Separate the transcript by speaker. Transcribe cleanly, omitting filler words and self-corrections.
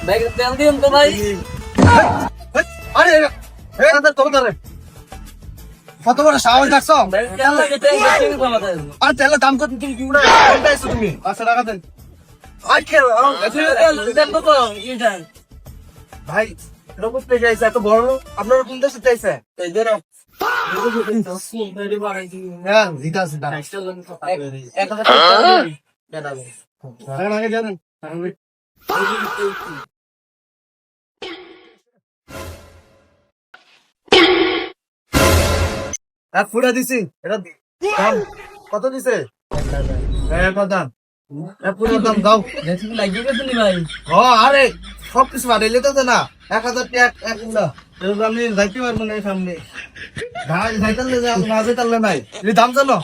Speaker 1: ভাই তেল দিন তো ভাই।
Speaker 2: আরে কত বড় সাহস দেখছো?
Speaker 1: তেল লাগে তেল বেশি কমাতে।
Speaker 2: আর তেলের দাম কত? তুমি কি উড়ে আইছো তুমি? 500 টাকা দেন। আই কে
Speaker 1: তেল তো এটা
Speaker 2: ভাই রোবট পে যাইছে এত বড়। আপনারা কোন দেশে যাইছে?
Speaker 1: এই ধরো
Speaker 2: হ্যাঁ জিতা আছে দাঁড়া। আগে জানেন এক ফুটা দিছি। এটা দাম কত দিছে? কত দাম? এক ফুটার দাম দাও।
Speaker 1: লাগিয়ে গেছে নি ভাই।
Speaker 2: ও আরে সব কিছু বাড়াইলে তো না 1000 টাকা এক ফুটা। আমি যাইতে পারবো না সামনে। ভাই যাইতালে না যেতালে নাই। এই দাম জানো?